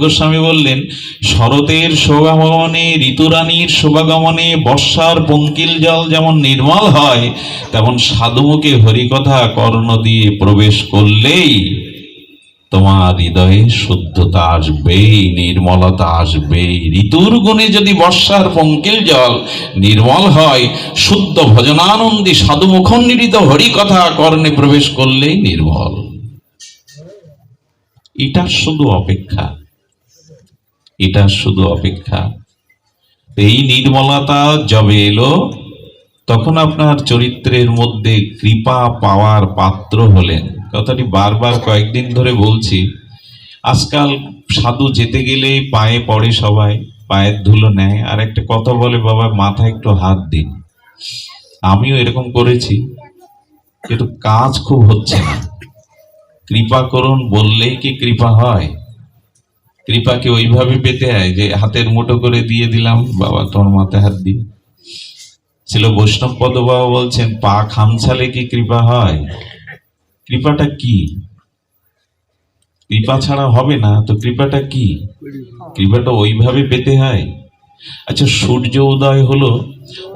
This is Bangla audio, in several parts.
গোস্বামী বললেন, শরতের শোভাগমনে, ঋতুরানীর শোভাগমনে বর্ষার পঙ্কিল জল যেমন নির্মল হয়, তেমন সাধুমুখে হরিকথা কর্ণ দিয়ে প্রবেশ করলেই তোমার হৃদয়ে শুদ্ধতা আসবেই, নির্মলতা আসবেই। ঋতুর গুণে যদি বর্ষার পঙ্কিল জল নির্মল হয়, শুদ্ধ ভজনানন্দী সাধুমুখনিরিত হরিকথা কর্ণে প্রবেশ করলেই নির্মল। এটা শুধু অপেক্ষা, এটা শুধু অপেক্ষা। এই নির্মলতা যবে এলো, তখন আপনার চরিত্রের মধ্যে কৃপা পাওয়ার পাত্র হলেন। কথাটি বারবার কয়েকদিন ধরে বলছি। আজকাল সাধু যেতে গেলে পায়ে পড়ে, সবাই পায়ের ধুলো নেয়, আর একটা কথা বলে, বাবা মাথায় একটু হাত দিন। আমিও এরকম করেছি, কিন্তু কাজ খুব হচ্ছে না। কৃপা করুন বললেই কি কৃপা হয়? কৃপাকে ওইভাবে পেতে হয় যে হাতের মুঠো করে দিয়ে দিলাম, বাবা তোমার মাথায় হাত দিই। ছিল বৈষ্ণব পদ বাবা বলছেন, পা খামছালে কি কৃপা হয়? কৃপাটা কি? কৃপা ছাড়া হবে না তো। কৃপাটা কি? কৃপাটা ওইভাবে পেতে হয়। আচ্ছা, সূর্য উদয় হলো,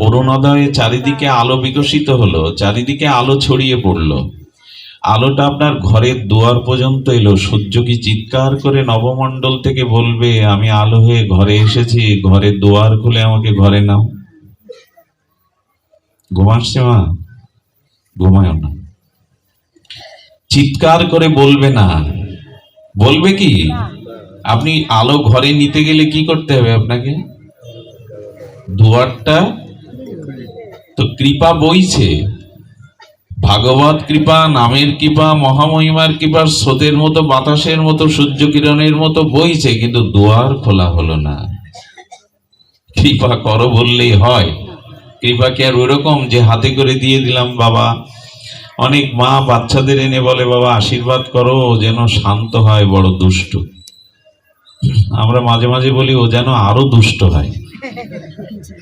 অরুণোদয়ে চারিদিকে আলো বিকশিত হলো, চারিদিকে আলো ছড়িয়ে পড়লো, আলোটা আপনার ঘরের দুয়ার পর্যন্ত এলো। সূর্য কি চিৎকার করে নবমণ্ডল থেকে বলবে, আমি আলো হয়ে ঘরে এসেছি, ঘরের দুয়ার খুলে আমাকে ঘরে নাও? ঘুমাচ্ছে মা? ঘুমায় না, চিৎকার করে বলবে না। বলবে কি? আপনি আলো ঘরে নিতে গেলে কি করতে হবে আপনাকে? দুয়ারটা তো কৃপা বইছে, ভাগবত কৃপা, নামের কৃপা, মহামহিমার কৃপা স্রোতের মতো, বাতাসের মতো, সূর্য কিরণের মতো বইছে, কিন্তু দুয়ার খোলা হলো না। কৃপা করো বললেই হয়? কৃপা কি আর ওইরকম যে হাতে করে দিয়ে দিলাম? বাবা, অনেক মা বাচ্চাদের এনে বলে, বাবা আশীর্বাদ করো ও যেন শান্ত হয়, বড় দুষ্ট। আমরা মাঝে মাঝে বলি, ও যেন আরো দুষ্ট হয়।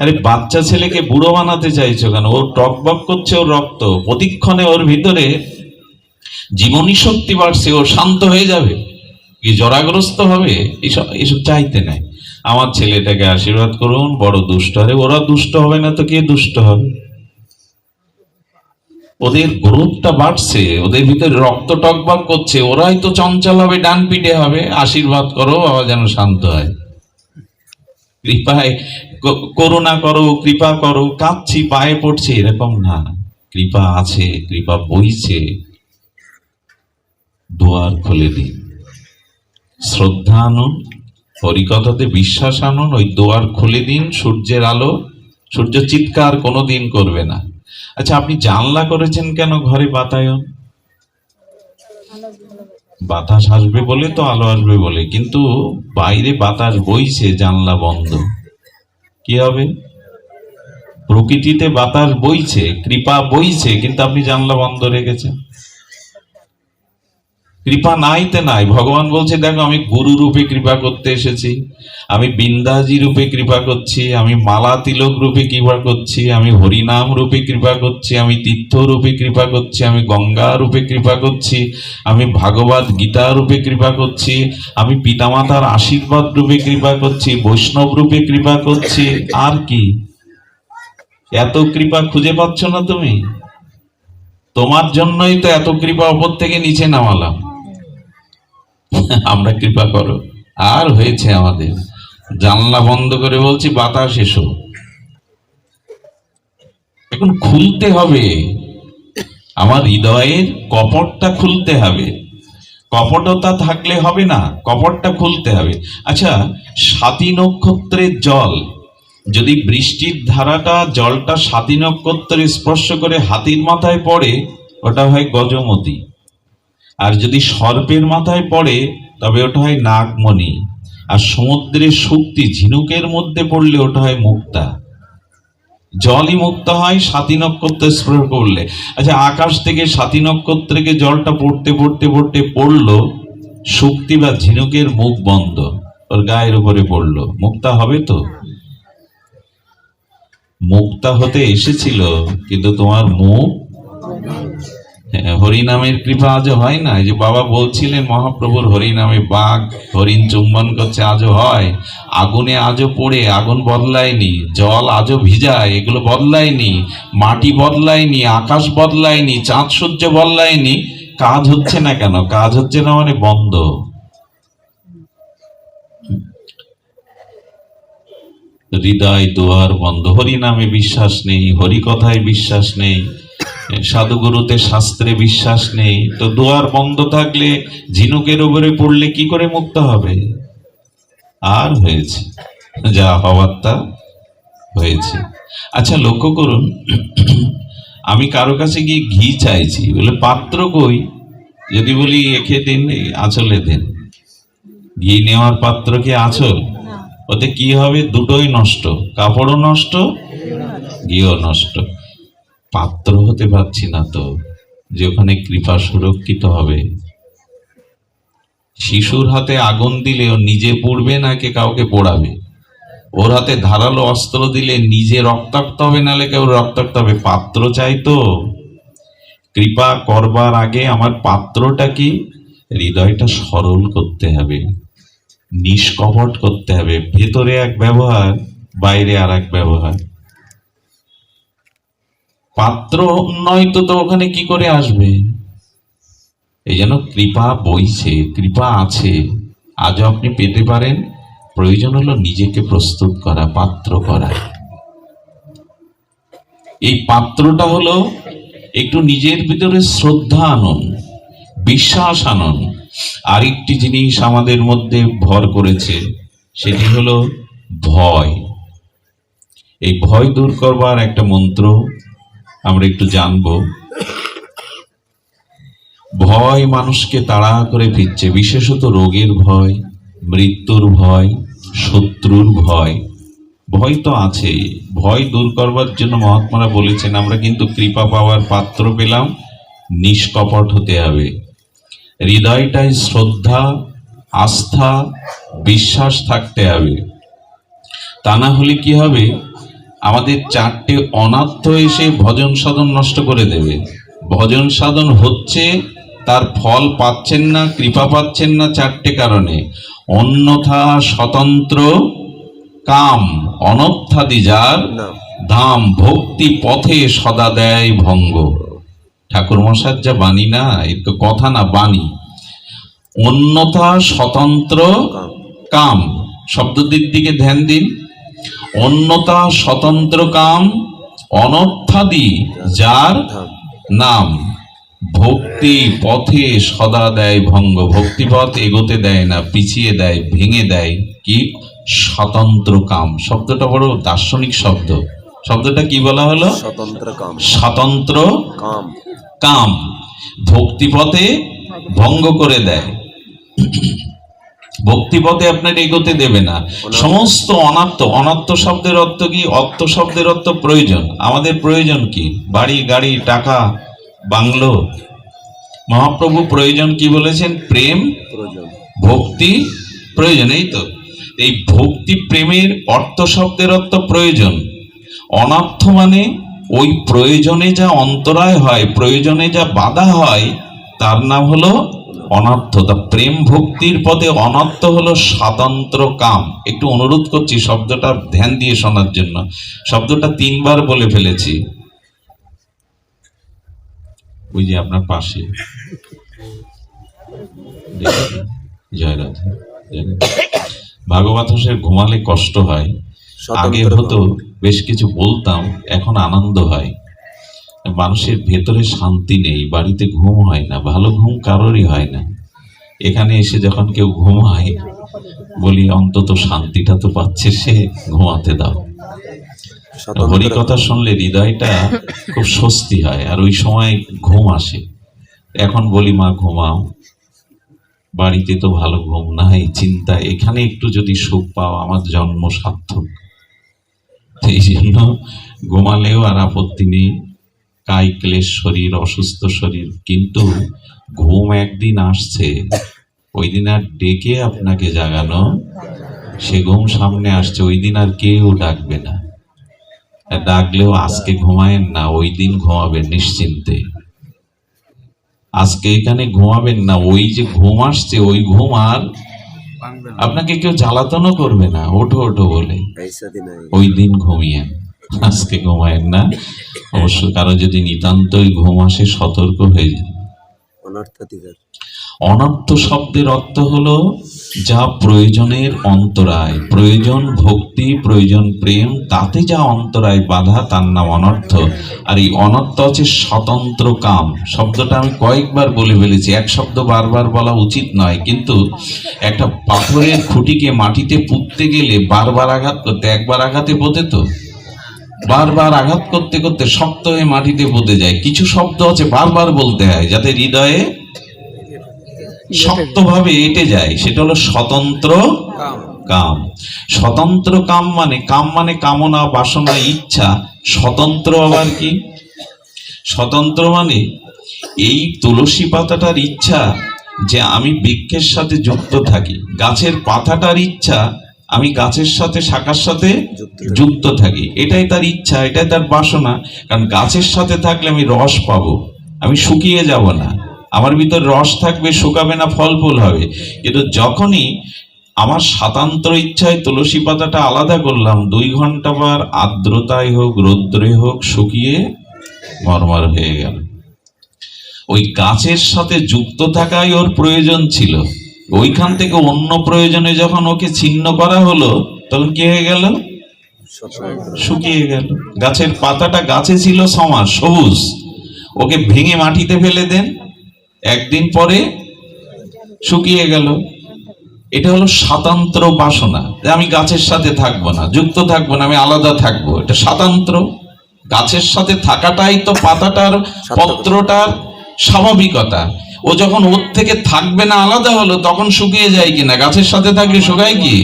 আরে বাচ্চা ছেলেকে বুড়ো বানাতে চাইছো কেন? ও টকবক করছে, ওর রক্ত, প্রতিক্ষণে ওর ভিতরে জীবনী শক্তি বাড়ছে, ও শান্ত হয়ে যাবে কি জরাগ্রস্ত হবে? এসব এসব চাইতে নাই। আমার ছেলেটাকে আশীর্বাদ করুন, বড় দুষ্ট। আরে ওরা দুষ্ট হবে না তো কে দুষ্ট হবে? ওদের গ্রোথটা বাড়ছে, ওদের ভিতরে রক্ত টকবক করছে, ওরাই তো চঞ্চল হবে, ডান পিটে হবে। আশীর্বাদ করো বাবা যেন শান্ত হয়। কৃপায় করুণা করো, কৃপা করো, কাঁদছি পায়ে পড়ছে, এরকম না। কৃপা আছে, কৃপা বইছে, দুয়ার খুলে দিন। শ্রদ্ধা আনুন, হরিকথাতে বিশ্বাস আনুন, ওই দুয়ার খুলে দিন। সূর্যের আলো, সূর্য চিৎকার কোনোদিন করবে না। আচ্ছা, আপনি জানলা করেছেন কেন ঘরে? বাতায়ন, বাতাস আসবে বলে তো, আলো আসবে বলে, কিন্তু বাইরে বাতাস বইছে, জানলা বন্ধ, কি হবে? প্রকৃতিতে বাতাস বইছে, কৃপা বইছে, কিন্তু আপনি জানলা বন্ধ রেখেছেন। কৃপা নাইতে নাই। ভগবান বলছে, দেখো আমি গুরু রূপে কৃপা করতে এসেছি, আমি বিন্দাজি রূপে কৃপা করছি, আমি মালা তিলক রূপে কৃপা করছি, আমি হরিনাম রূপে কৃপা করছি, আমি তীর্থ রূপে কৃপা করছি, আমি গঙ্গা রূপে কৃপা করছি, আমি ভাগবত গীতা রূপে কৃপা করছি, আমি পিতামাতার আশীর্বাদ রূপে কৃপা করছি, বৈষ্ণব রূপে কৃপা করছি। আর কি? এত কৃপা খুঁজে পাচ্ছ না তুমি? তোমার জন্যই তো এত কৃপা ওপর থেকে নিচে নামালাম। আমরা কৃপা করো। আর হয়েছে আমাদের, জানলা বন্ধ করে বলছি, বাতাস এসো। এখন খুলতে হবে, আমার হৃদয়ের কপটটা খুলতে হবে। কপটতা থাকলে হবে না, কপটটা খুলতে হবে। আচ্ছা, স্বাতী নক্ষত্রের জল, যদি বৃষ্টির ধারাটা, জলটা স্বাতী নক্ষত্রে স্পর্শ করে হাতির মাথায় পড়ে, ওটা হয় গজমতি। আর যদি সর্পের মাথায় পড়ে, তবে ওটা হয় নাগমণি। আর সমুদ্রের শক্তি ঝিনুকের মধ্যে পড়লে ওটা হয় মুক্তা। জলই মুক্ত হয় স্বাতী নক্ষত্র স্পর্শ করলে। আচ্ছা, আকাশ থেকে স্বাতী নক্ষত্রকে জলটা পড়তে পড়তে পড়তে পড়লো, শক্তি বা ঝিনুকের মুখ বন্ধ, ওর গায়ের উপরে পড়লো, মুক্তা হবে তো? মুক্তা হতে এসেছিল, কিন্তু তোমার মুখ হরিনামের কৃপা আজও হয় না? এই যে বাবা বলছিলেন মহাপ্রভুর হরিনামে বাঘ হরিণ চুম্বন করছে, আজও হয়। আগুনে আজও পড়ে, আগুন বদলায়নি। জল আজও ভিজায়, এগুলো বদলায়নি। মাটি বদলায়নি, আকাশ বদলায়নি, চাঁদ সূর্য বদলায়নি। কাজ হচ্ছে না কেন? কাজ হচ্ছে না মানে বন্ধ। হৃদয় দুয়ার বন্ধ। হরি নামে বিশ্বাস নেই, হরি কথায় বিশ্বাস নেই, সাধুগুরুতে শাস্ত্রে বিশ্বাস নেই। তো দুয়ার বন্ধ থাকলে ঝিনুকের উপরে পড়লে কি করে মুক্ত হবে? আর হয়েছে যা হওয়ার তা হয়েছে। আচ্ছা লক্ষ্য করুন, আমি কারো কাছে গিয়ে ঘি চাইছি, বলে পাত্র কই? যদি বলি একে দিন, আঁচলে দেন। ঘি নেওয়ার পাত্র কি আঁচল? ওতে কি হবে? দুটোই নষ্ট, কাপড়ও নষ্ট, ঘিও নষ্ট। পাত্র হতে পারছি না তো যে ওখানে কৃপা সুরক্ষিত হবে। শিশুর হাতে আগুন দিলে ও নিজে পুড়বে নাকি কাউকে পোড়াবে? ওর হাতে ধারালো অস্ত্র দিলে নিজে রক্তাক্ত হবে নালে কেউ রক্তাক্ত হবে? পাত্র চাই তো। কৃপা করবার আগে আমার পাত্রটা কি? হৃদয়টা সরল করতে হবে, নিষ্কপট করতে হবে। ভেতরে এক ব্যবহার, বাইরে আর এক ব্যবহার। পাত্র নয়তো তো ওখানে কি করে আসবে? এই যেন কৃপা বইছে, কৃপা আছে, আজও আপনি পেতে পারেন। প্রয়োজন হলো নিজেকে প্রস্তুত করা, পাত্র করা। এই পাত্রটা হলো একটু নিজের ভিতরে শ্রদ্ধা আনন, বিশ্বাস আনন। আরেকটি জিনিস আমাদের মধ্যে ভর করেছে, সেটি হলো ভয়। এই ভয় দূর করবার একটা মন্ত্র আমরা একটু জানবো। ভয় মানুষকে তাড়া করে ফিরছে, বিশেষত রোগের ভয়, মৃত্যুর ভয়, শত্রুর ভয়। ভয় তো আছেই। ভয় দূর করবার জন্য মহাত্মারা বলেছেন, আমরা কিন্তু কৃপা পাওয়ার পাত্র পেলাম, নিষ্কপট হতে হবে। হৃদয়টায় শ্রদ্ধা, আস্থা, বিশ্বাস থাকতে হবে। তা না হলে কি হবে? আমাদের চারটে অনাথ এসে ভজন সাধন নষ্ট করে দেবে। ভজন সাধন হচ্ছে, তার ফল পাচ্ছেন না, কৃপা পাচ্ছেন না চারটে কারণে। অন্যথা স্বতন্ত্র কাম অনর্থাদি যার ধাম, ভক্তি পথে সদা দেয় ভঙ্গ। ঠাকুর মশার যা বাণী না, এর তো কথা না, বাণী। অন্যথা স্বতন্ত্র কাম, শব্দটির দিকে ধ্যান দিন। অন্যথা স্বতন্ত্র কাম অনর্থাদি যার নাম, ভক্তি পথে সদা দেয় ভঙ্গ। ভক্তিপথ এগোতে দেয় না, পিছিয়ে দেয়, ভেঙে দেয়। কি? স্বতন্ত্র কাম। শব্দটা বড় দার্শনিক শব্দ। শব্দটা কি বলা হলো? স্বতন্ত্র কাম। স্বতন্ত্র কাম কাম ভক্তিপথে ভঙ্গ করে দেয়, ভক্তিপথে আপনার এগোতে দেবে না। সমস্ত অনাত্ম, অনাত্ম শব্দের অর্থ কি? অর্থ শব্দের অর্থ প্রয়োজন। আমাদের প্রয়োজন কি? বাড়ি, গাড়ি, টাকা, বাংলো। মহাপ্রভু প্রয়োজন কি বলেছেন? প্রেম, ভক্তি, প্রয়োজন। এই তো, এই ভক্তি প্রেমের অর্থ শব্দের অর্থ প্রয়োজন। অনার্থ মানে ওই প্রয়োজনে যা অন্তরায় হয়, প্রয়োজনে যা বাধা হয়, তার নাম হলো অনর্থতা। প্রেম ভক্তির পদে অনর্থ হলো স্বতন্ত্র কাম। একটু অনুরোধ করছি শব্দটা ধ্যান দিয়ে শোনার জন্য। শব্দটা 3 বার বলে ফেলেছি। ওই যে আপনার পাশে, জয় রাধা। ভাগবত হোসের ঘুমালে কষ্ট হয়। আগে হতো বেশ কিছু বলতাম, এখন আনন্দ হয়। মানুষের ভেতরে শান্তি নেই, বাড়িতে ঘুম হয় না, ভালো ঘুম কারোরই হয় না। এখানে এসে যখন কেউ ঘুমায়, বলি অন্তত শান্তিটা তো পাচ্ছে সে, ঘুমাতে দাও। হরি কথা শুনলে হৃদয়টা খুব স্বস্তি হয়, আর ওই সময় ঘুম আসে। এখন বলি মা ঘুমাও, বাড়িতে তো ভালো ঘুম নাই, চিন্তা, এখানে একটু যদি সুখ পাও আমার জন্ম সার্থক। এই জন্য ঘুমালেও আর আপত্তি নেই। কায় ক্লেশ শরীর, অসুস্থ শরীর, কিন্তু ঘুম একদিন আসছে, ওই দিন আর ডেকে আপনাকে জাগানো, সে ঘুম সামনে আসছে, ওই দিন আর কেউ ডাকবে না। ডাকলেও আজকে ঘুমায়েন না, ওই দিন ঘুমাবেন নিশ্চিন্তে। আজকে এখানে ঘুমাবেন না, ওই যে ঘুম আসছে ওই ঘুম আর আপনাকে কেউ জ্বালাতনও করবে না, ওঠো ওঠো বলে। ওই দিন ঘুমিয়েন, আজকে ঘুমায়েন না। অবশ্য কারো যদি নিতান্তই ঘুম আসে সতর্ক হয়ে যান। অনর্থ শব্দের অর্থ হলো যা প্রয়োজনের অন্তরায়, প্রয়োজন ভক্তি, প্রয়োজন প্রেম, তাতে যা অন্তরায় বাধা তার নাম অনর্থ। আর এই অনর্থ হচ্ছে স্বতন্ত্র কাম। শব্দটা আমি কয়েকবার বলে ফেলেছি, এক শব্দ বারবার বলা উচিত নয়, কিন্তু একটা পাথরের খুঁটিকে মাটিতে পুঁততে গেলে বারবার আঘাত করতে, একবার আঘাতে পোতে তো বারবার আঘাত করতে করতে শক্ত হয়ে মাটিতে পুঁতে যায়। কিছু শব্দ আছে বারবার বলতে হয় যাতে হৃদয়ে শক্তভাবে এঁটে যায়, সেটা হলো স্বতন্ত্র কাম। স্বতন্ত্র কাম মানে কামনা, বাসনা, ইচ্ছা। স্বতন্ত্র আবার কি? স্বতন্ত্র মানে এই তুলসী পাতাটার ইচ্ছা যে আমি বৃক্ষের সাথে যুক্ত থাকি, গাছের পাতাটার ইচ্ছা আমি গাছের সাথে, শাখার সাথে যুক্ত থাকি, এটাই তার ইচ্ছা, এটাই তার বাসনা। কারণ গাছের সাথে থাকলে আমি রস পাবো, আমি শুকিয়ে যাব না, আমার ভিতর রস থাকবে, শুকাবে না, ফল ফুল হবে। কিন্তু যখনই আমার স্বাতন্ত্র ইচ্ছায় তুলসী পাতাটা আলাদা করলাম, 2 ঘন্টা পর আর্দ্রতায় হোক রৌদ্রে হোক শুকিয়ে মরমর হয়ে গেল। ওই গাছের সাথে যুক্ত থাকাই ওর প্রয়োজন ছিল, ওইখান থেকে অন্য প্রয়োজনে যখন ওকে ছিন্ন করা হলো তখন কি হয়ে গেল? শুকিয়ে গেল। গাছের পাতাটা গাছে ছিল সমাজ সবুজ, ওকে ভেঙে মাটিতে ফেলে দেন, একদিন পরে শুকিয়ে গেল। এটা হলো স্বাতন্ত্র বাসনা, যে আমি গাছের সাথে থাকবো না, যুক্ত থাকবো না, আমি আলাদা থাকবো, এটা স্বাতন্ত্র। গাছের সাথে থাকাটাই তো পাতাটার, পত্রটার স্বাভাবিকতা। ও যখন ওর থেকে থাকবে না, আলাদা হলো, তখন শুকিয়ে যায় কিনা? গাছের সাথে থাকলে শুকায় কি?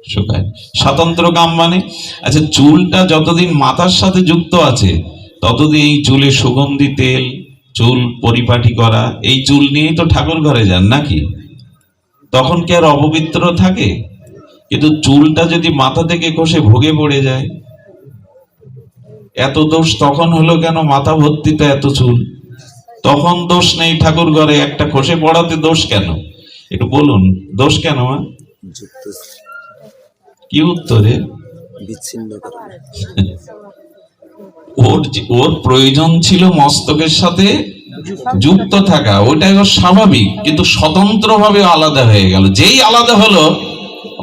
শুকায়। স্বাতন্ত্র কাম মানে, আচ্ছা চুলটা যতদিন মাথার সাথে যুক্ত আছে ততদিন এই চুলে সুগন্ধি তেল, চুল পরিপাটি করা, এই চুল নিয়েই তো ঠাকুর ঘরে যান নাকি? তখন কি আর অপবিত্র থাকে? কিন্তু চুলটা যদি মাথা থেকে খসে ভোগে পড়ে যায়, এত দোষ তখন হলো কেন? মাথা ভর্তি তো এত চুল, তখন দোষ নেই ঠাকুর ঘরে, একটা খসে পড়াতে দোষ কেন? একটু বলুন, দোষ কেন? কি উত্তরে? ওর প্রয়োজন ছিল মস্তকের সাথে যুক্ত থাকা, ওইটাই ওর স্বাভাবিক, কিন্তু স্বতন্ত্র ভাবে আলাদা হয়ে গেল। যেই আলাদা হলো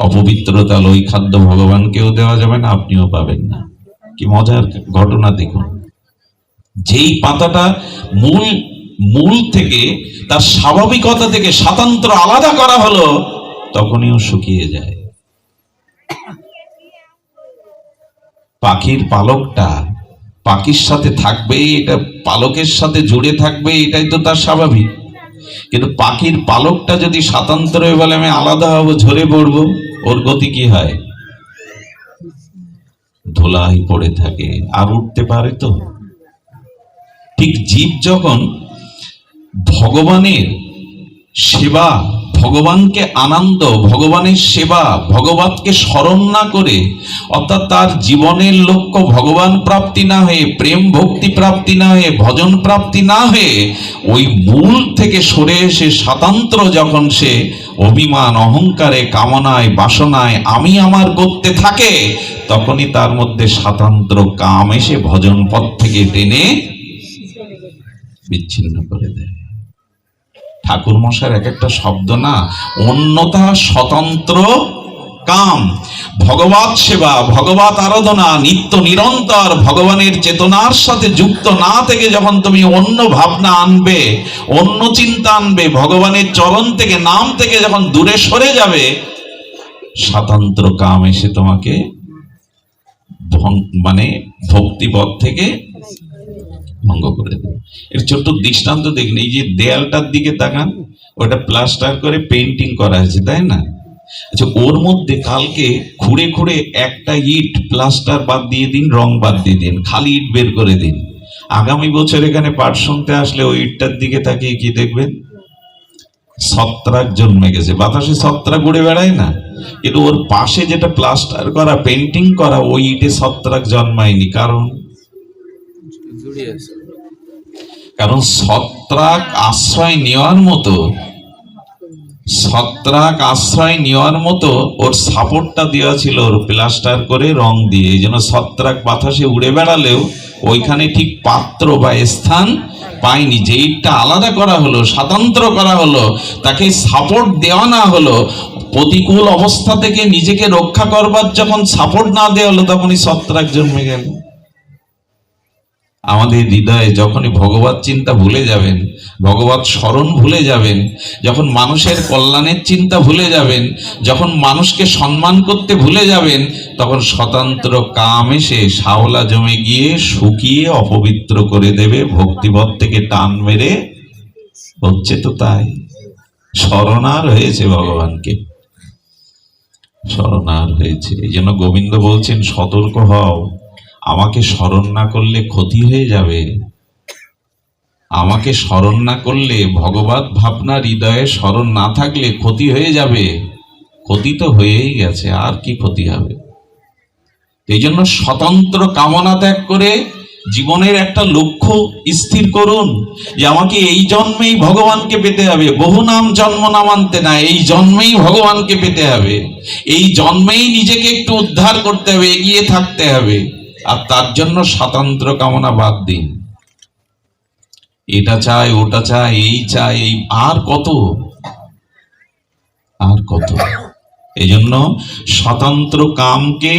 অপবিত্রতা, ওই খাদ্য ভগবানকেও দেওয়া যাবে না, আপনিও পাবেন না। কি মজার ঘটনা দেখুন, যেই পাতাটা মূল থেকে, তার স্বাভাবিকতা থেকে স্বাতন্ত্র আলাদা করা হলো, তখনই ও শুকিয়ে যায়। পাখির পালকটা পাখির সাথে থাকবে, এটা পালকের সাথে জুড়ে থাকবে, এটাই তো তার স্বাভাবিক। কিন্তু পাখির পালকটা যদি স্বাতন্ত্র হয়ে বলে আমি আলাদা হব, ঝরে পড়বো, ওর গতি কি হয়? ধুলাই পড়ে থাকে, আর উঠতে পারে তো? ঠিক জীব যখন ভগবানের সেবা, ভগবানকে আনন্দ, ভগবানের সেবা, ভগবানকে স্মরণ না করে, অর্থাৎ তার জীবনের লক্ষ্য ভগবান প্রাপ্তি না হয়ে, প্রেম ভক্তি প্রাপ্তি না হয়ে, ভজন প্রাপ্তি না হয়ে, ওই মূল থেকে সরে এসে স্বাতন্ত্র যখন সে অভিমান, অহংকারে, কামনায়, বাসনায় আমি আমার করতে থাকে, তখনই তার মধ্যে স্বাতন্ত্র কাম এসে ভজন পথ থেকে টেনে বিচ্ছিন্ন করে দেয়। ঠাকুর মশাইয়ের এক একটা শব্দ না, অন্যথা স্বতন্ত্র কাম, ভগবত সেবা, ভগবত আরাধনা, নিত্য নিরন্তর ভগবানের চেতনার সাথে যুক্ত না থেকে যখন তুমি অন্য ভাবনা আনবে, অন্য চিন্তা আনবে, ভগবানের চরণ থেকে, নাম থেকে যখন দূরে সরে যাবে, স্বতন্ত্র কাম এসে তোমাকে মানে ভক্তিপথ থেকে ভঙ্গ করে দেবে। এর ছোট্ট দৃষ্টান্ত দেখুন, এই যে দেয়ালটার দিকে তাকান, ওটা প্লাস্টার করে পেন্টিং করা হয়েছে, তাই না? আচ্ছা, ওর মধ্যে কালকে খুঁড়ে খুঁড়ে একটা ইট প্লাস্টার বাদ দিয়ে দিন, রং বাদ দিয়ে দিন, খালি ইট বের করে দিন। আগামী বছর এখানে পাঠ শুনতে আসলে ওই ইটটার দিকে তাকিয়ে কি দেখবেন? ছত্রাক জন্মে গেছে। বাতাসে ছত্রাক উড়ে বেড়ায় না, কিন্তু ওর পাশে যেটা প্লাস্টার করা, পেন্টিং করা, ওই ইটে ছত্রাক জন্মায়নি। কারণ কারণ ছত্রাক আশ্রয় নেওয়ার মতো ওর সাপোর্টটা দেওয়া ছিল, ওর প্লাস্টার করে রং দিয়ে, এই জন্য ছত্রাক বাতাসে উড়ে বেড়ালেও ওইখানে ঠিক পাত্র বা স্থান পায়নি। যেইটা আলাদা করা হলো, স্বতন্ত্র করা হলো, তাকে সাপোর্ট দেওয়া না হলো, প্রতিকূল অবস্থা থেকে নিজেকে রক্ষা করবার যখন সাপোর্ট না দেওয়া হলো, তখনই ছত্রাক জন্মে গেল। আমাদের হৃদয়ে যখনই ভগবত চিন্তা ভুলে যাবেন, ভগবত স্মরণ ভুলে যাবেন, যখন মানুষের কল্যাণের চিন্তা ভুলে যাবেন, যখন মানুষকে সম্মান করতে ভুলে যাবেন, তখন স্বতন্ত্র কাম এসে শাওলা জমে গিয়ে শুকিয়ে অপবিত্র করে দেবে, ভক্তিপথ থেকে টান মেরে। হচ্ছে তো তাই, শরণার হয়েছে ভগবানকে, শরণার হয়েছে। এই জন্য গোবিন্দ বলছেন সতর্ক হও, আমাকে স্মরণ না করলে ক্ষতি হয়ে যাবে। আমাকে স্মরণ না করলে, ভগবত ভাবনা হৃদয়ে স্মরণ না থাকলে ক্ষতি হয়ে যাবে। ক্ষতি তো হয়েই গেছে, আর কি ক্ষতি হবে? এই জন্য স্বতন্ত্র কামনা ত্যাগ করে জীবনের একটা লক্ষ্য স্থির করুন, যে আমাকে এই জন্মেই ভগবানকে পেতে হবে। বহু নাম জন্ম নামান্তে না, এই জন্মেই ভগবানকে পেতে হবে। এই জন্মেই নিজেকে একটু উদ্ধার করতে হবে, এগিয়ে থাকতে হবে। আর তার জন্য স্বতন্ত্র কামনা বাদ দিন। এটা চাই, ওটা চাই, এই চাই, এই আর কত। এই জন্য স্বতন্ত্র কামকে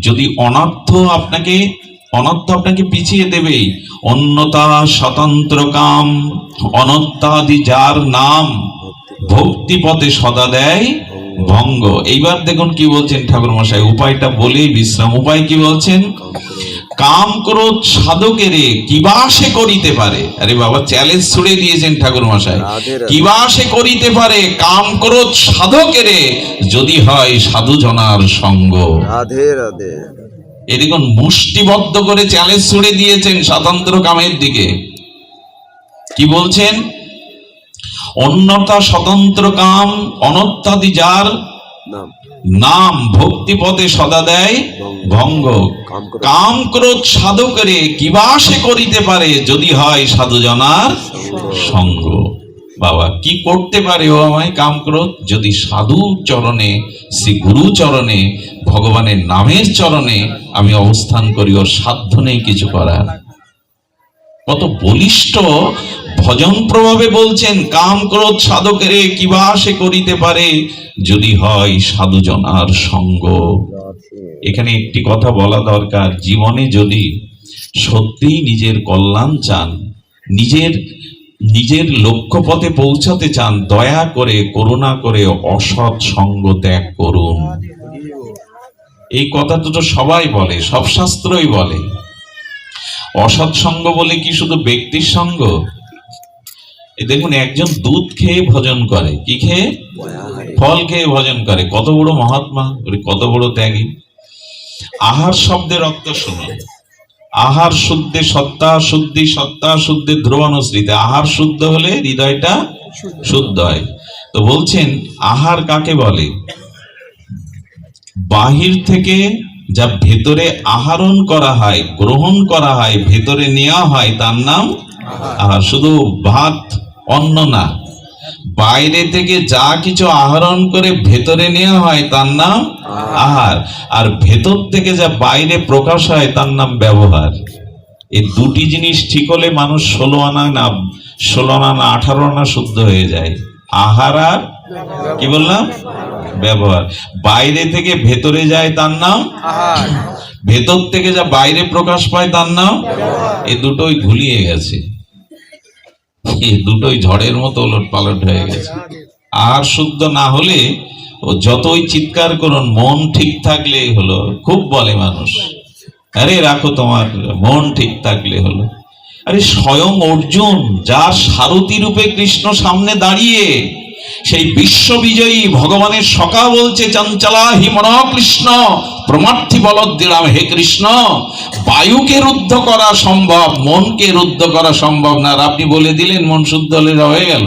যদি অনর্থ আপনাকে পিছিয়ে দেবে। অন্যতা স্বতন্ত্র কাম অনত্যাদি যার নাম, ভক্তিপথে সদা দেয় ভঙ্গ। এইবার দেখুন কি বলছেন ঠাকুর মশাই, উপায়টা বলেই বিশ্রাম। উপায় কি বলছেন? কাম ক্রোধ সাধকেরে কিবা সে করিতে পারে। আরে বাবা, চ্যালেঞ্জ ছুড়ে দিয়েছেন ঠাকুর মশাই। কিবা সে করিতে পারে কাম ক্রোধ সাধকেরে, যদি হয় সাধু জনার সঙ্গ। রাধে রাধে। এই দেখুন, মুষ্টিবদ্ধ করে চ্যালেঞ্জ ছুড়ে দিয়েছেন স্বতন্ত্র কামের দিকে। কি বলছেন? অন্যতা স্বতন্ত্র কাম অনত্যাদি যার নাম, ভক্তিপথে সদা দেয় ভঙ্গ। কাম ক্রোধ সাধকেরে কিবা সে করিতে পারে, যদি হয় সাধুজনার সঙ্গ। বাবা, কি করতে পারে ও আমায় কাম ক্রোধ? যদি সাধু চরণে, শ্রী গুরু চরণে, ভগবানের নামের চরণে আমি অবস্থান করি, ওর সাধ্য নেই কিছু করার। কত বলিষ্ঠ ভজন প্রভাবে বলছেন, কাম ক্রোধ সাধকেরে কিবা সে করিতে পারে, যদি হয় সাধুজনার সঙ্গ। এখানে একটি কথা বলা দরকার, জীবনে যদি সত্যিই নিজের কল্যাণ চান, নিজের লক্ষ্যপথে পৌঁছাতে চান, দয়া করে, করুণা করে অসৎ সঙ্গ ত্যাগ করুন। এই কথাটা তো সবাই বলে, সব শাস্ত্রই বলে। অসৎ সঙ্গ বলে কি শুধু ব্যক্তির সঙ্গ? দেখুন, একজন দুধ খেয়ে ভজন করে, কি খেয়ে? ফল খেয়ে ভজন করে। কত বড় মহাত্মা, কত বড় ত্যাগী। আহার শব্দের অর্থ শুনুন। আহার শুদ্ধে সত্তা শুদ্ধি, সত্তা শুদ্ধে ধ্রুবানুসৃতে। আহার শুদ্ধ হলে হৃদয়টা শুদ্ধ হয়। তো বলছেন, আহার কাকে বলে? বাহির থেকে যা ভেতরে আহরণ করা হয়, গ্রহণ করা হয়, ভেতরে নেওয়া হয়, তার নাম আহার। শুধু ভাত অন্ন না, বাইরে থেকে যা কিছু আহরণ করে ভেতরে নেওয়া হয় তার নাম আহার। আর ভেতর থেকে যা বাইরে প্রকাশ হয় তার নাম ব্যবহার। এই দুটি জিনিস ঠিক হলে মানুষ 16 আনা না 18 আনা শুদ্ধ হয়ে যায়। আহার আর কি বললাম? ব্যবহার। বাইরে থেকে ভেতরে যায় তার নাম আহার, ভেতর থেকে যা বাইরে প্রকাশ পায় তার নাম। এই দুটোই ভুলিয়ে গেছে, এই দুটোই ঝড়ের মতো ওলট পালট হয়ে গেছে। আর শুদ্ধ না হলে ও যতই চিৎকার করুন, মন ঠিক থাকলেই হলো। খুব বলে মানুষ, আরে রাখো তোমার মন ঠিক থাকলে হলো। আরে স্বয়ং অর্জুন, যার সারথি রূপে কৃষ্ণ সামনে দাঁড়িয়ে, সেই বিশ্ববিজয়ী ভগবানের সখা বলছে, চঞ্চলা হি মন কৃষ্ণ প্রমার্থী বলদ্দিরাম। হে কৃষ্ণ, বায়ুকে রুদ্ধ করা সম্ভব, মনকে রুদ্ধ করা সম্ভব না। আর আপনি বলে দিলেন মন শুদ্ধ হলে হয়ে গেল।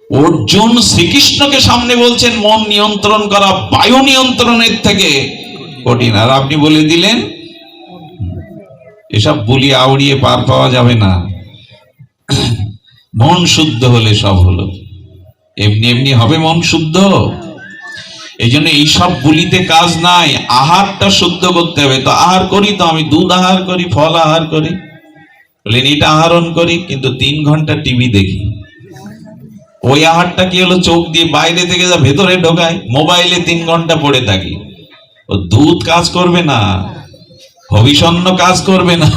অর্জুন শ্রীকৃষ্ণকে সামনে বলছেন, মন নিয়ন্ত্রণ করা বায়ু নিয়ন্ত্রণের থেকে কঠিন। আর আপনি বলে দিলেন। এসব বলি আউড়িয়ে পার পাওয়া যাবে না। মন শুদ্ধ হলে সব হলো। এমনি এমনি হবে মন শুদ্ধ? এই জন্য এইসব বলিতে কাজ নাই, আহারটা শুদ্ধ করতে হবে। তো আহার করি, তো আমি দুধ আহার করি, ফল আহার করি, বললেন এটা আহরণ করি, কিন্তু 3 ঘন্টা টিভি দেখি। ওই আহারটা কি হলো? চোখ দিয়ে বাইরে থেকে যা ভেতরে ঢোকায়। মোবাইলে 3 ঘন্টা পড়ে থাকি, ও দুধ কাজ করবে না, ভবিষ্যন্ন কাজ করবে না।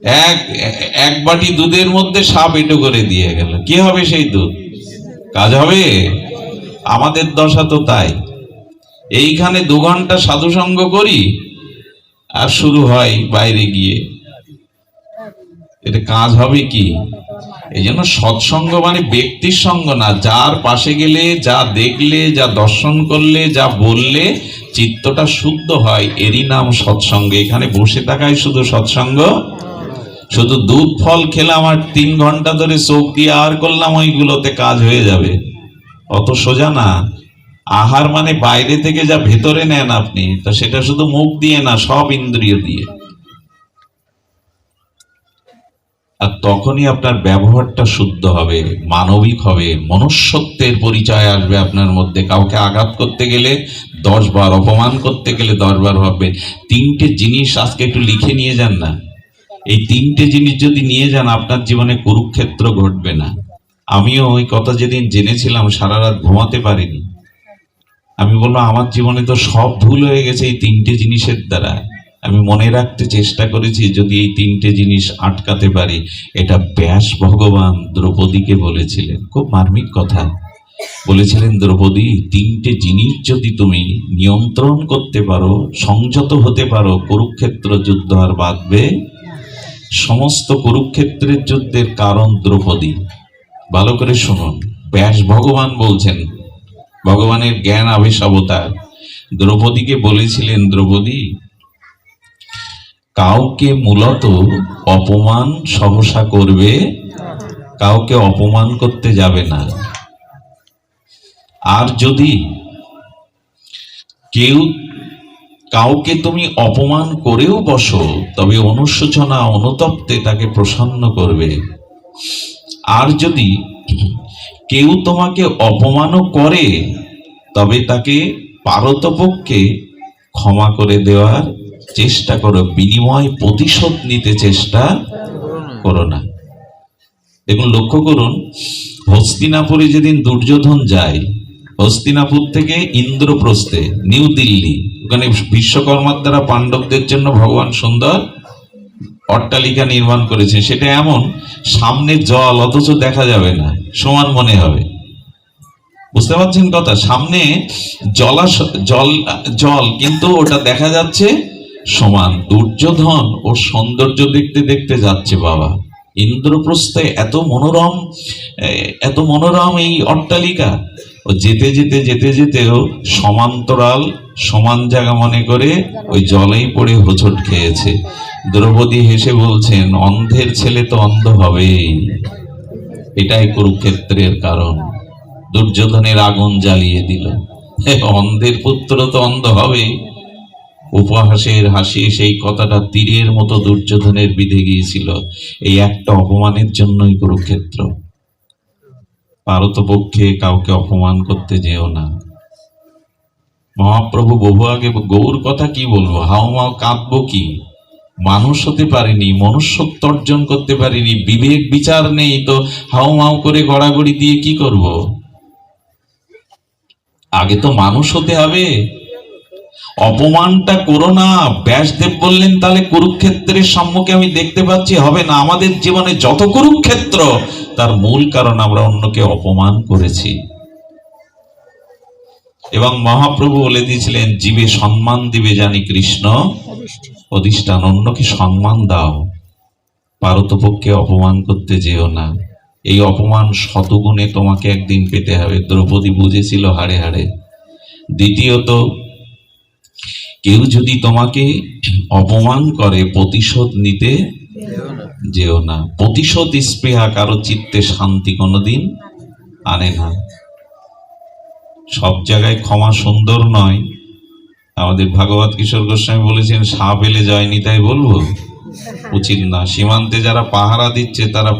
হ্যাঁ, এক বাটি দুধের মধ্যে সাপ এঁটো করে দিয়ে গেল, কি হবে সেই দুধ? কাজ হবে? আমাদের দশা তো তাই। এইখানে 2 ঘন্টা সাধুসঙ্গ করি, আর শুরু হয় বাইরে গিয়ে, এটা কাজ হবে কি? এই জন্য সৎসঙ্গ মানে ব্যক্তির সঙ্গ না, যার পাশে গেলে, যা দেখলে, যা দর্শন করলে, যা বললে চিত্তটা শুদ্ধ হয়, এরই নাম সৎসঙ্গ। এখানে বসে থাকাই শুধু সৎসঙ্গ। শুধু দুধ ফল খেলাম আর 3 ঘন্টা ধরে চোখ দিয়ে আহার করলাম, ওইগুলোতে কাজ হয়ে যাবে? অত সোজা না। আহার মানে বাইরে থেকে যা ভেতরে নেন আপনি, তো সেটা শুধু মুখ দিয়ে না, সব ইন্দ্রিয় দিয়ে। আর তখনই আপনার ব্যবহারটা শুদ্ধ হবে, মানবিক হবে, মনুষ্যত্বের পরিচয় আসবে আপনার মধ্যে। কাউকে আঘাত করতে গেলে 10 বার, অপমান করতে গেলে 10 বার ভাববেন। 3টে জিনিস আজকে একটু লিখে নিয়ে যান না। এই 3টে জিনিস যদি নিয়ে যান, আপনার জীবনে কুরুক্ষেত্র ঘটবে না। আমিও ওই কথা যেদিন জেনেছিলাম, সারা রাত ঘুমাতে পারিনি। আমি বললাম আমার জীবনে তো সব ভুল হয়ে গেছে এই 3টে জিনিসের দ্বারা। আমি মনে রাখতে চেষ্টা করেছি, যদি এই 3টে জিনিস আটকাতে পারি। এটা ব্যাস ভগবান দ্রৌপদীকে বলেছিলেন, খুব মার্মিক কথা বলেছিলেন। দ্রৌপদী, 3টে জিনিস যদি তুমি নিয়ন্ত্রণ করতে পারো, সংযত হতে পারো, কুরুক্ষেত্র যুদ্ধ আর বাঁধবে। সমস্ত কুরুক্ষেত্রের যুদ্ধের কারণ দ্রৌপদী। ভালো করে শুনুন, ব্যাস ভগবান বলছেন, ভগবানের জ্ঞান আবেশ অবতার দ্রৌপদীকে বলেছিলেন, দ্রৌপদী, কাউকে মূলত অপমান সহসা করবে, কাউকে অপমান করতে যাবে না। আর যদি কেউ কাউকে তুমি অপমান করেও বসো, তবে অনুশোচনা অনুতপ্তে তাকে প্রসন্ন করবে। আর যদি কেউ তোমাকে অপমানও করে, তবে তাকে পারতপক্ষে ক্ষমা করে দেওয়ার চেষ্টা করো, বিনিময় প্রতিশোধ নিতে চেষ্টা করো না। দেখুন, লক্ষ্য করুন, হস্তিনাপুরে যেদিন দুর্যোধন যায়, হস্তিনাপুর থেকে ইন্দ্রপ্রস্থে, নিউ দিল্লি, ওখানে বিশ্বকর্মার দ্বারা পাণ্ডবদের জন্য ভগবান সুন্দর অট্টালিকা নির্মাণ করেছে। সেটা এমন, সামনে জল, অথচ দেখা যাবে না, সমান মনে হবে। বুঝতে পারছেন কথা? সামনে জল, কিন্তু ওটা দেখা যাচ্ছে সমান। দুর্যোধন ওর সৌন্দর্য দেখতে দেখতে যাচ্ছে বাবা ইন্দ্রপ্রস্থে, এত মনোরম এই অট্টালিকা। ও যেতে যেতে যেতে যেতেও সমান্তরাল, সমান জায়গা মনে করে ওই জলেই পড়ে হোঁচট খেয়েছে। দ্রৌপদী হেসে বলছেন, অন্ধের ছেলে তো অন্ধ হবেই, এটাই কুরুক্ষেত্রের কারণ। দুর্যোধনের আগুন জ্বালিয়ে দিল, অন্ধের পুত্র তো অন্ধ হবে। উপহাসের হাসি সেই কথাটা তীরের মতো দুর্যোধনের বিঁধে গিয়েছিল। এই একটা অপমানের জন্যই কুরুক্ষেত্র। পারতপক্ষে কাউকে অপমান করতে যেও না। মহাপ্রভু বহু আগে, গৌর কথা কি বলবো, হাউমাউ কাঁদবো কি? মানুষ হতে পারিনি, মনুষ্যত্ব অর্জন করতে পারিনি, বিবেক বিচার নেই, তো হাউমাউ করে গড়াগড়ি দিয়ে কি করব? আগে তো মানুষ হতে হবে। অপমানটা করো না। ব্যাসদেব বললেন, তাহলে কুরুক্ষেত্রের সম্মুখে আমি দেখতে পাচ্ছি, হবে না। আমাদের জীবনে যত কুরুক্ষেত্র, তার মূল কারণ আমরা অন্যকে অপমান করেছি। এবং মহাপ্রভু বলে দিয়েছিলেন, জীবে সম্মান দিবে জানি কৃষ্ণ অধিষ্ঠান। অন্যকে সম্মান দাও, পারতপক্ষে অপমান করতে যেও না। এই অপমান শতগুণে তোমাকে একদিন পেতে হবে। দ্রৌপদী বুঝেছিল হাড়ে হাড়ে। দ্বিতীয়ত, কেউ যদি তোমাকে অপমান করে, প্রতিশোধ নিতে যেও না। প্রতিশোধ স্পৃহা কারো চিত্তে শান্তি কোনোদিন আনে না। সব জায়গায় ক্ষমা সুন্দর নয়। আমাদের ভাগবত কিশোর গোস্বামী বলেছেন, সাপ এলে জয়নি তাই বলবো? উচিত না। সীমান্তে যারা পাহারা দিচ্ছে তারা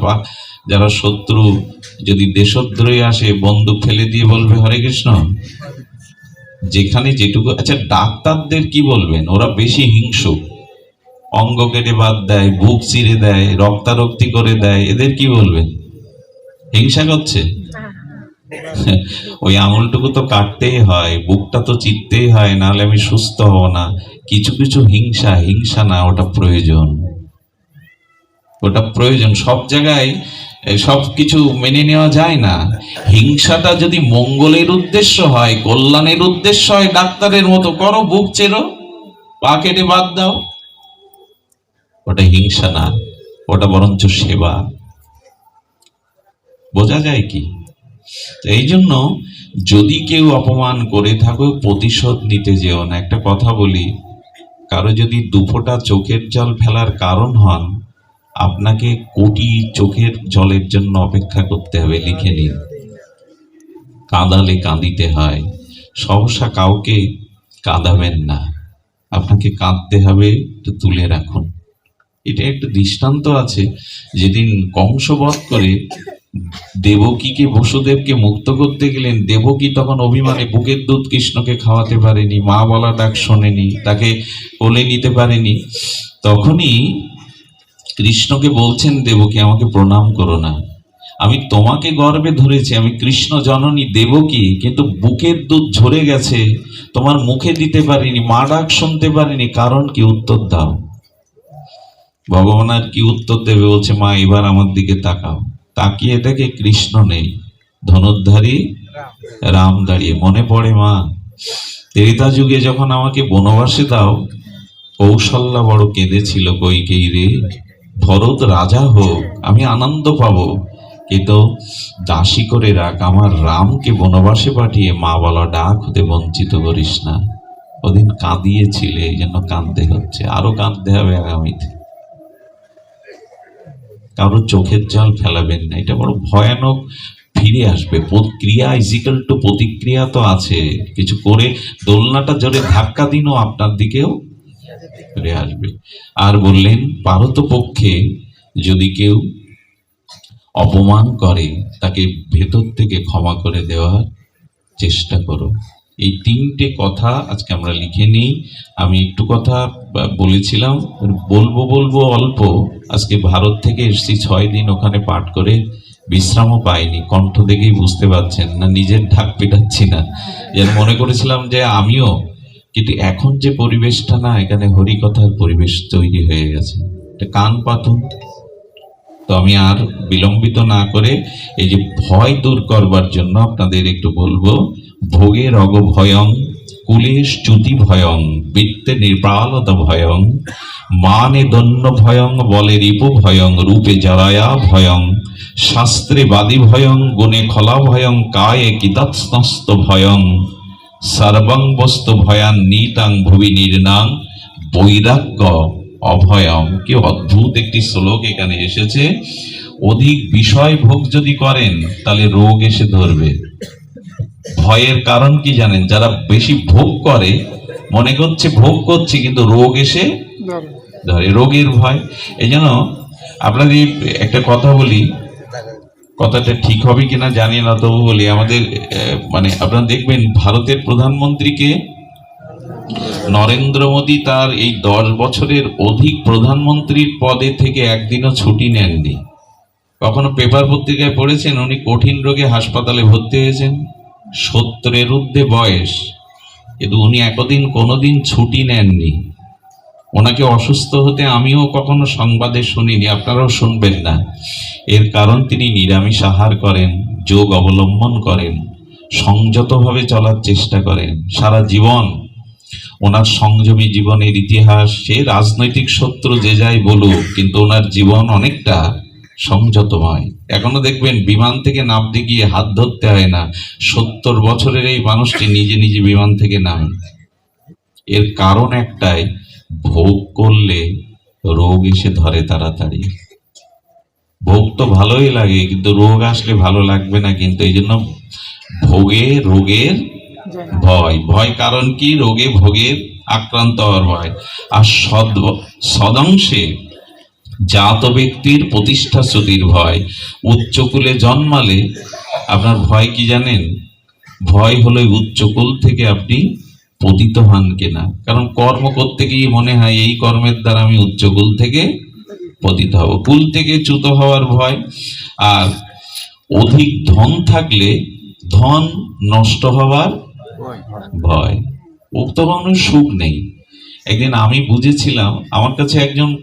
যারা শত্রু যদি দেশদ্রোহী আসে বন্দুক ফেলে দিয়ে বলবে হরে কৃষ্ণ, যেখানে যেটুকু। আচ্ছা, ডাক্তারদের কি বলবেন? ওরা বেশি হিংসুক, অঙ্গ কেটে বাদ দেয়, বুক চিরে দেয়, রক্তারক্তি করে দেয়, এদের কি বলবেন? হিংসা করছে। ওই আঙুলটুকু তো কাটতেই হয়, বুকটা তো চিরতেই হয়, নাহলে আমি সুস্থ হব না। কিছু কিছু হিংসা, হিংসা না, ওটা প্রয়োজন, ওটা প্রয়োজন। সব জায়গায় সব কিছু মেনে নেওয়া যায় না। হিংসাটা যদি মঙ্গলের উদ্দেশ্য হয়, কল্যাণের উদ্দেশ্য হয়, ডাক্তারের মতো করো, বুক চেরো, পা কেটে বাদ দাও, ওটা হিংসা না, ওটা বরঞ্চ সেবা। বোঝা যায় কি? এই জন্য যদি কেউ অপমান করে থাকো, প্রতিশোধ নিতে যেও না। একটা কথা বলি, কারো যদি দুফোঁটা চোখের জল ফেলার কারণ হন, আপনাকে কোটি চোখের জলের জন্য অপেক্ষা করতে হবে। লিখে নিন, কাঁদালে কাঁদিতে হয়, সহসা কাউকে কাঁদাবেন না, আপনাকে কাঁদতে হবে, একটু তুলে রাখুন। এটা একটা দৃষ্টান্ত আছে, যেদিন কংস বধ করে দেবকীকে, বসুদেবকে মুক্ত করতে গেলেন, দেবকী তখন অভিমানে বুকের দুধ কৃষ্ণকে খাওয়াতে পারেনি, মা বলা ডাক শোনেনি, তাকে কোলে নিতে পারেনি। তখনই কৃষ্ণকে বলছেন দেবকী, আমাকে প্রণাম করো না, আমি তোমাকে গর্ভে ধরেছি, আমি কৃষ্ণ জননী দেবকী, কিন্তু বুকের দুধ ঝরে গেছে, তোমার মুখে দিতে পারিনি, মা ডাক শুনতে পারিনি, কারণ কি? উত্তর দাও। ভগবান আর কি উত্তর দেবে? বলছে, মা এবার আমার দিকে তাকাও। তাকিয়ে দেখে কৃষ্ণ নেই, ধনুর্ধারী রাম দাঁড়িয়ে। মনে পড়ে, মা ত্রেতা যুগে যখন আমাকে বনবাসে দাও, কৌশল্যা বড় কেঁদেছিল, কইকেয়ী রে, ভরত রাজা হোক, আমি আনন্দ পাবো, কিন্তু দাসী করে রাখ, আমার রামকে বনবাসে পাঠিয়ে মা বলা ডাক হতে বঞ্চিত করিস না। ওদিন কাঁদিয়েছিলে, এই জন্য কাঁদতে হচ্ছে, আরো কাঁদতে হবে আগামীতে। কারো চোখের জল ফেলাবেন না, এটা বড় ভয়ানক। ফিরে আসবে ক্রিয়া ইজিক্যাল টু প্রতিক্রিয়া তো আছে, কিছু করে দোলনাটা জোরে ধাক্কা দিনও আপনার দিকেও ফিরে আসবে। আর বললেন, পারতপক্ষে যদি কেউ অপমান করে, তাকে ভেতর থেকে ক্ষমা করে দেওয়ার চেষ্টা করো। এই তিনটে কথা আজকে আমরা লিখে নিই। আমি একটু কথা বলেছিলাম, বলবো অল্প। আজকে ভারত থেকে এসেছি, 6 দিন ওখানে পাঠ করে বিশ্রামও পাইনি। কণ্ঠ দেখেই বুঝতে পারছেন না, নিজের ঢাক পেটাচ্ছি না। যেন মনে করেছিলাম যে আমিও, কিন্তু এখন যে পরিবেশটা না, এখানে হরিকথার পরিবেশ তৈরি হয়ে গেছে, কান পাতুন। তো আমি আর বিলম্বিত না করে এই যে ভয় দূর করবার জন্য আপনাদের একটু বলবো, ভোগের অগ ভয়ং, কুলেশ চ্যুতি ভয়ং, বৃত্তে নির্বালতা ভয়ং, মানে দন্য ভয়ং, বলে রিপু ভয়ং, রূপে জরায়া ভয়ং, শাস্ত্রে বাদী ভয়ং, গুণে খলা ভয়ং, কায়ে কিতাৎস্ত ভয়ং, সর্বং বস্তু ভয়ান নিতাং ভুবি নির্নাং, বৈরাগ্য অভয়ম। কি অদ্ভুত একটি শ্লোক এখানে এসেছে। অধিক বিষয় ভোগ যদি করেন, তাহলে রোগ এসে ধরবে। ভয়ের কারণ কি জানেন? যারা বেশি ভোগ করে, মনে করছে ভোগ করছে, কিন্তু রোগ এসে ধরে, রোগের ভয়। এই জন্য আপনাদের একটা কথা বলি, কথাটা ঠিক হবে কিনা জানি না, তবু বলি। আমাদের মানে আপনারা দেখবেন, ভারতের প্রধানমন্ত্রীকে নরেন্দ্র মোদী তার এই 10 বছরের অধিক প্রধানমন্ত্রীর পদে থেকে একদিনও ছুটি নেননি। কখনো পেপার পত্রিকায় পড়েছেন উনি কঠিন রোগে হাসপাতালে ভর্তি হয়েছেন? 70-এর ঊর্ধ্বে বয়স, কিন্তু উনি একদিন কোনোদিন ছুটি নেননি। ওনাকে অসুস্থ হতে আমিও কখনো সংবাদে শুনিনি, আপনারাও শুনবেন না। এর কারণ তিনি নিরামিষ আহার করেন, যোগ অবলম্বন করেন, সংযতভাবে চলার চেষ্টা করেন। সারা জীবন ওনার সংযমী জীবনের ইতিহাস, সে রাজনৈতিক শত্রু যে যাই বলুক, কিন্তু ওনার জীবন অনেকটা সংযতময়। এখনো দেখবেন বিমান থেকে নামতে গিয়ে হাত ধরতে হয় না। 70 বছরের এই মানুষটি নিজে নিজে বিমান থেকে নামে। এর কারণ একটাই, ভোগ করলে রোগ এসে ধরে তাড়াতাড়ি। ভোগ তো ভালোই লাগে, কিন্তু রোগ আসলে ভালো লাগবে না। কিন্তু এই জন্য ভোগে রোগের ভয়। ভয় কারণ কি? রোগে ভোগের আক্রান্ত হওয়ার ভয়। আর সদংশে জাত ব্যক্তির প্রতিষ্ঠা শ্রুতির ভয়। উচ্চকুলে জন্মালে আপনার ভয় কি জানেন? ভয় হলো উচ্চকুল থেকে আপনি পতিত হন কিনা। কারণ কর্ম করতে গিয়ে মনে হয় এই কর্মের দ্বারা আমি উচ্চকুল থেকে পতিত হব, কুল থেকে চ্যুত হওয়ার ভয়। আর অধিক ধন থাকলে ধন নষ্ট হওয়ার ভয়। উক্ত মানুষ সুখ নেই। একদিন আমি বুঝেছিলাম, আমার কাছে একজন